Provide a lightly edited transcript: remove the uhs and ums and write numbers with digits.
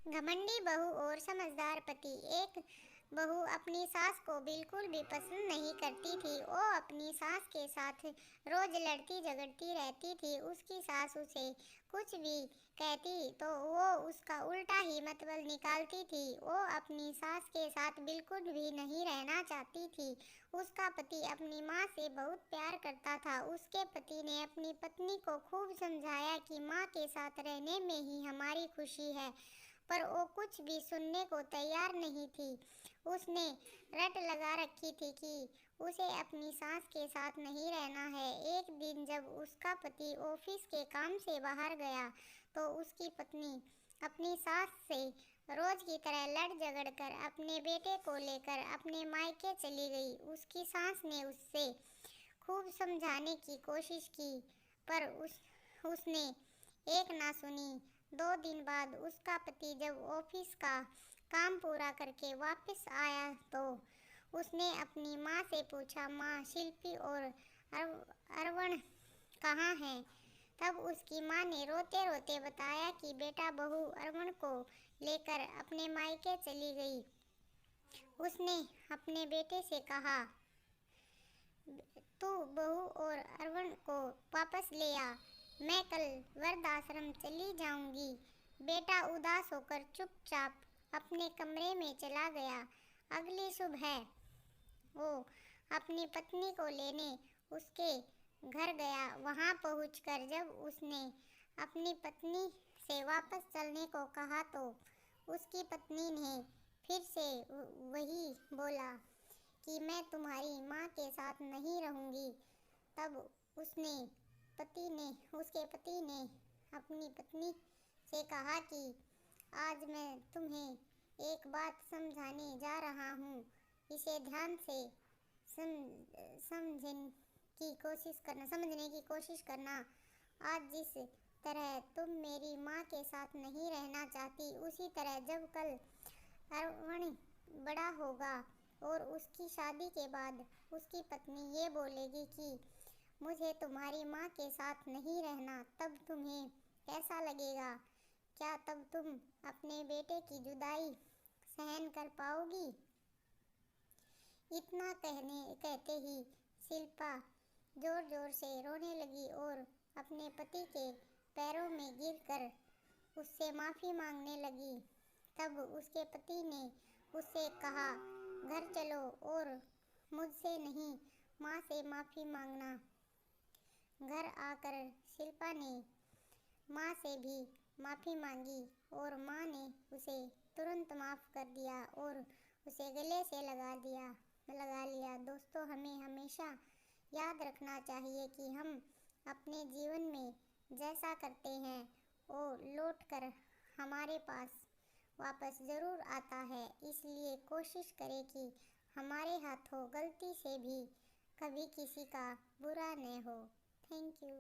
घमंडी बहू और समझदार पति। एक बहू अपनी सास को बिल्कुल भी पसंद नहीं करती थी। वो अपनी सास के साथ रोज लड़ती झगड़ती रहती थी। उसकी सास उसे कुछ भी कहती तो वो उसका उल्टा ही मतलब निकालती थी। वो अपनी सास के साथ बिल्कुल भी नहीं रहना चाहती थी। उसका पति अपनी माँ से बहुत प्यार करता था। उसके पति ने अपनी पत्नी को खूब समझाया कि माँ के साथ रहने में ही हमारी खुशी है, पर वो कुछ भी सुनने को तैयार नहीं थी। उसने रट लगा रखी थी कि उसे अपनी सास के साथ नहीं रहना है। एक दिन जब उसका पति ऑफिस के काम से बाहर गया तो उसकी पत्नी अपनी सास से रोज की तरह लड़ झगड़ कर अपने बेटे को लेकर अपने मायके चली गई। उसकी सास ने उससे खूब समझाने की कोशिश की, पर उसने एक ना सुनी। 2 दिन बाद उसका पति जब ऑफिस का काम पूरा करके वापस आया तो उसने अपनी माँ से पूछा, माँ, शिल्पी और अरवण कहाँ हैं? तब उसकी माँ ने रोते रोते बताया कि बेटा बहू अरवण को लेकर अपने मायके चली गई। उसने अपने बेटे से कहा, तू बहू और अरवण को वापस ले आ, मैं कल वृद्धाश्रम चली जाऊंगी। बेटा उदास होकर चुपचाप अपने कमरे में चला गया। अगली सुबह वो अपनी पत्नी को लेने उसके घर गया। वहां पहुंचकर जब उसने अपनी पत्नी से वापस चलने को कहा तो उसकी पत्नी ने फिर से वही बोला कि मैं तुम्हारी माँ के साथ नहीं रहूंगी। तब उसके पति ने अपनी पत्नी से कहा कि आज मैं तुम्हें एक बात समझाने जा रहा हूँ, इसे ध्यान से समझने की कोशिश करना। आज जिस तरह तुम मेरी माँ के साथ नहीं रहना चाहती, उसी तरह जब कल अरवण बड़ा होगा और उसकी शादी के बाद उसकी पत्नी ये बोलेगी कि मुझे तुम्हारी माँ के साथ नहीं रहना, तब तुम्हें कैसा लगेगा? क्या तब तुम अपने बेटे की जुदाई सहन कर पाओगी? इतना कहते ही शिल्पा जोर जोर से रोने लगी और अपने पति के पैरों में गिरकर उससे माफ़ी मांगने लगी। तब उसके पति ने उससे कहा, घर चलो और मुझसे नहीं, माँ से माफ़ी मांगना। घर आकर शिल्पा ने माँ से भी माफ़ी मांगी और माँ ने उसे तुरंत माफ़ कर दिया और उसे गले से लगा लिया। दोस्तों, हमें हमेशा याद रखना चाहिए कि हम अपने जीवन में जैसा करते हैं वो लौट कर हमारे पास वापस ज़रूर आता है। इसलिए कोशिश करें कि हमारे हाथों गलती से भी कभी किसी का बुरा न हो। Thank you.